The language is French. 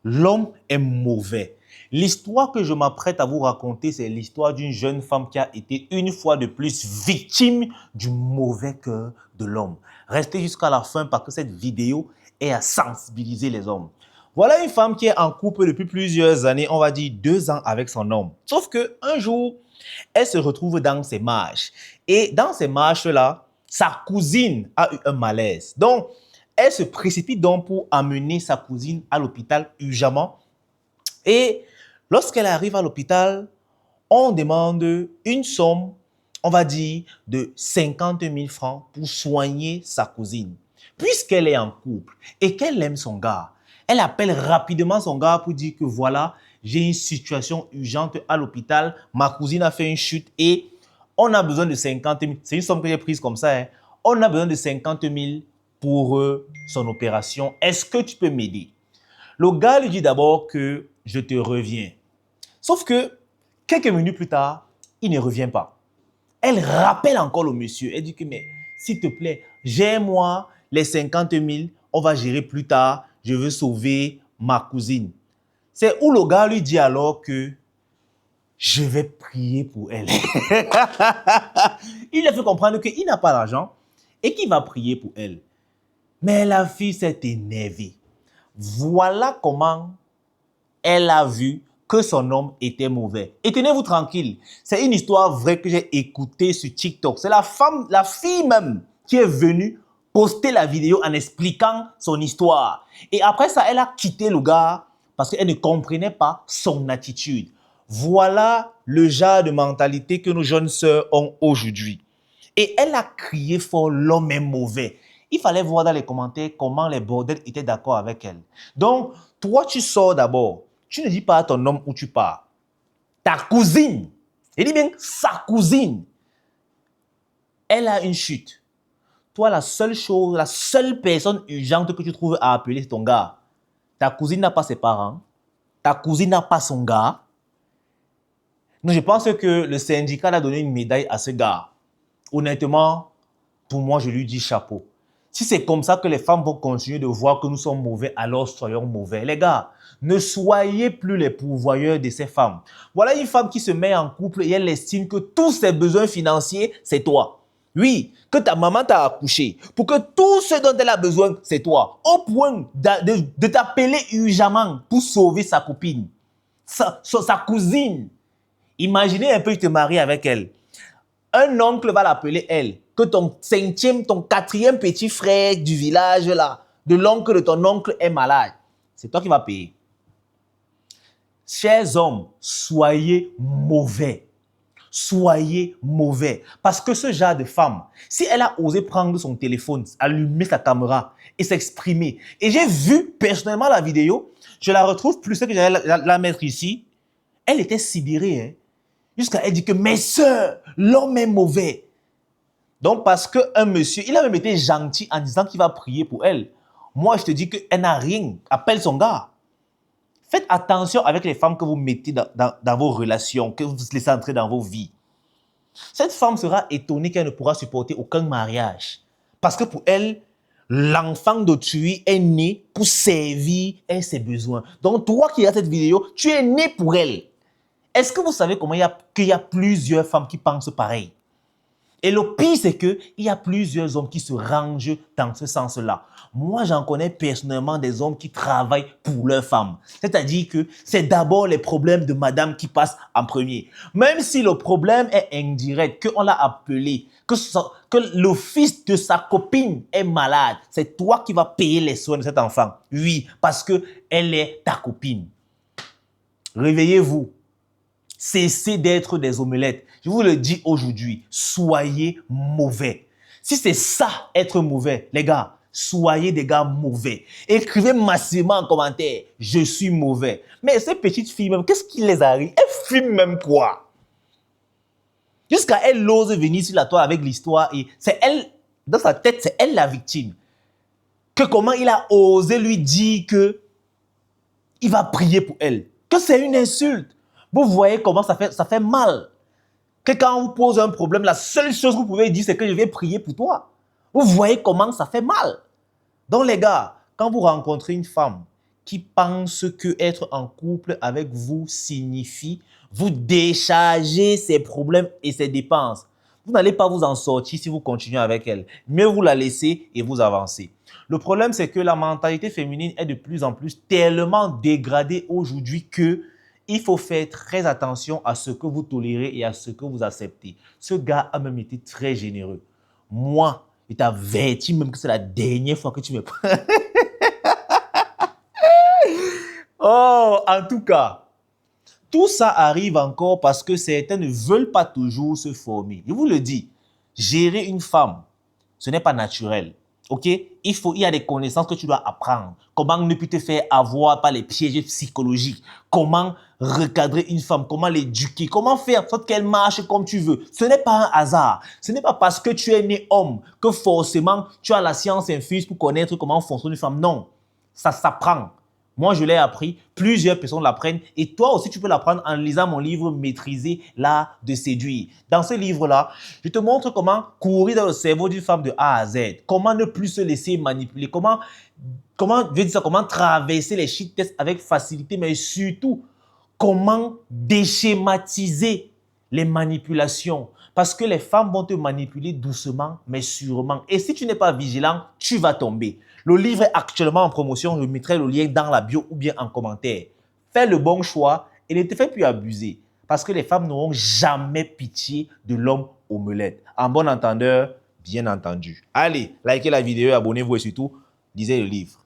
L'homme est mauvais. L'histoire que je m'apprête à vous raconter, c'est l'histoire d'une jeune femme qui a été une fois de plus victime du mauvais cœur de l'homme. Restez jusqu'à la fin parce que cette vidéo est à sensibiliser les hommes. Voilà une femme qui est en couple depuis plusieurs années, on va dire 2 ans avec son homme. Sauf qu'un jour, elle se retrouve dans ses marches. Et dans ces marches-là, sa cousine a eu un malaise. Donc, elle se précipite donc pour amener sa cousine à l'hôpital urgemment. Et lorsqu'elle arrive à l'hôpital, on demande une somme, on va dire, de 50 000 francs pour soigner sa cousine. Puisqu'elle est en couple et qu'elle aime son gars, elle appelle rapidement son gars pour dire que voilà, j'ai une situation urgente à l'hôpital, ma cousine a fait une chute et on a besoin de 50 000. C'est une somme que j'ai prise comme ça. Hein. On a besoin de 50 000 pour son opération. Est-ce que tu peux m'aider? Le gars lui dit d'abord que je te reviens. Sauf que quelques minutes plus tard, il ne revient pas. Elle rappelle encore le monsieur. Elle dit que, mais s'il te plaît, gère-moi les 50 000, on va gérer plus tard, je veux sauver ma cousine. C'est où le gars lui dit alors que je vais prier pour elle. Il lui a fait comprendre qu'il n'a pas d'argent et qu'il va prier pour elle. Mais la fille s'est énervée. Voilà comment elle a vu que son homme était mauvais. Et tenez-vous tranquille, c'est une histoire vraie que j'ai écoutée sur TikTok. C'est la fille même qui est venue poster la vidéo en expliquant son histoire. Et après ça, elle a quitté le gars parce qu'elle ne comprenait pas son attitude. Voilà le genre de mentalité que nos jeunes sœurs ont aujourd'hui. Et elle a crié fort, l'homme est mauvais. Il fallait voir dans les commentaires comment les bordels étaient d'accord avec elle. Donc, toi, tu sors d'abord. Tu ne dis pas à ton homme où tu pars. Ta cousine, il dit bien sa cousine, elle a une chute. Toi, la seule chose, la seule personne urgente que tu trouves à appeler, c'est ton gars. Ta cousine n'a pas ses parents. Ta cousine n'a pas son gars. Donc, je pense que le syndicat a donné une médaille à ce gars. Honnêtement, pour moi, je lui dis chapeau. Si c'est comme ça que les femmes vont continuer de voir que nous sommes mauvais, alors soyons mauvais. Les gars, ne soyez plus les pourvoyeurs de ces femmes. Voilà une femme qui se met en couple et elle estime que tous ses besoins financiers, c'est toi. Oui, que ta maman t'a accouché, pour que tout ce dont elle a besoin, c'est toi. Au point de t'appeler urgemment pour sauver sa copine, sa cousine. Imaginez un peu, tu te maries avec elle. Un oncle va l'appeler elle, que ton 5e, ton 4e petit frère du village là, de l'oncle de ton oncle est malade. C'est toi qui vas payer. Chers hommes, soyez mauvais. Soyez mauvais. Parce que ce genre de femme, si elle a osé prendre son téléphone, allumer sa caméra et s'exprimer, et j'ai vu personnellement la vidéo, je la retrouve plus que j'allais la mettre ici, elle était sidérée, hein. Jusqu'à elle dit que mes sœurs, l'homme est mauvais. Donc parce qu'un monsieur, il a même été gentil en disant qu'il va prier pour elle. Moi, je te dis qu'elle n'a rien. Appelle son gars. Faites attention avec les femmes que vous mettez dans vos relations, que vous laissez entrer dans vos vies. Cette femme sera étonnée qu'elle ne pourra supporter aucun mariage. Parce que pour elle, l'enfant d'autrui est né pour servir ses besoins. Donc toi qui as cette vidéo, tu es né pour elle. Est-ce que vous savez comment qu'il y a plusieurs femmes qui pensent pareil? Et le pire, c'est qu'il y a plusieurs hommes qui se rangent dans ce sens-là. Moi, j'en connais personnellement des hommes qui travaillent pour leurs femmes. C'est-à-dire que c'est d'abord les problèmes de madame qui passent en premier. Même si le problème est indirect, qu'on l'a appelé, que le fils de sa copine est malade, c'est toi qui vas payer les soins de cet enfant. Oui, parce qu'elle est ta copine. Réveillez-vous. Cessez d'être des omelettes. Je vous le dis aujourd'hui, soyez mauvais. Si c'est ça, être mauvais, les gars, soyez des gars mauvais. Écrivez massivement en commentaire, je suis mauvais. Mais ces petites filles même, qu'est-ce qui les arrive? Elles filment même quoi? Jusqu'à elle ose venir sur la toile avec l'histoire et c'est elle, dans sa tête, c'est elle la victime. Que comment il a osé lui dire que il va prier pour elle. Que c'est une insulte. Vous voyez comment ça fait mal. Que quand on vous pose un problème, la seule chose que vous pouvez dire, c'est que je vais prier pour toi. Vous voyez comment ça fait mal. Donc les gars, quand vous rencontrez une femme qui pensent que être en couple avec vous signifie vous décharger ses problèmes et ses dépenses. Vous n'allez pas vous en sortir si vous continuez avec elle. Mieux vous la laissez et vous avancez. Le problème, c'est que la mentalité féminine est de plus en plus tellement dégradée aujourd'hui que il faut faire très attention à ce que vous tolérez et à ce que vous acceptez. Ce gars a même été très généreux. Moi, je t'avertis même que c'est la dernière fois que tu me prends. Oh, en tout cas, tout ça arrive encore parce que certains ne veulent pas toujours se former. Je vous le dis, gérer une femme, ce n'est pas naturel. OK? Il y a des connaissances que tu dois apprendre. Comment ne plus te faire avoir par les pièges psychologiques. Comment recadrer une femme. Comment l'éduquer. Comment faire en sorte qu'elle marche comme tu veux. Ce n'est pas un hasard. Ce n'est pas parce que tu es né homme que forcément tu as la science infuse pour connaître comment fonctionne une femme. Non. Ça s'apprend. Moi, je l'ai appris, plusieurs personnes l'apprennent et toi aussi, tu peux l'apprendre en lisant mon livre « Maîtriser l'art de séduire ». Dans ce livre-là, je te montre comment courir dans le cerveau d'une femme de A à Z, comment ne plus se laisser manipuler, comment traverser les shit tests avec facilité, mais surtout, comment déschématiser les manipulations. Parce que les femmes vont te manipuler doucement, mais sûrement. Et si tu n'es pas vigilant, tu vas tomber. Le livre est actuellement en promotion. Je mettrai le lien dans la bio ou bien en commentaire. Fais le bon choix et ne te fais plus abuser. Parce que les femmes n'auront jamais pitié de l'homme omelette. En bon entendeur, bien entendu. Allez, likez la vidéo, abonnez-vous et surtout, lisez le livre.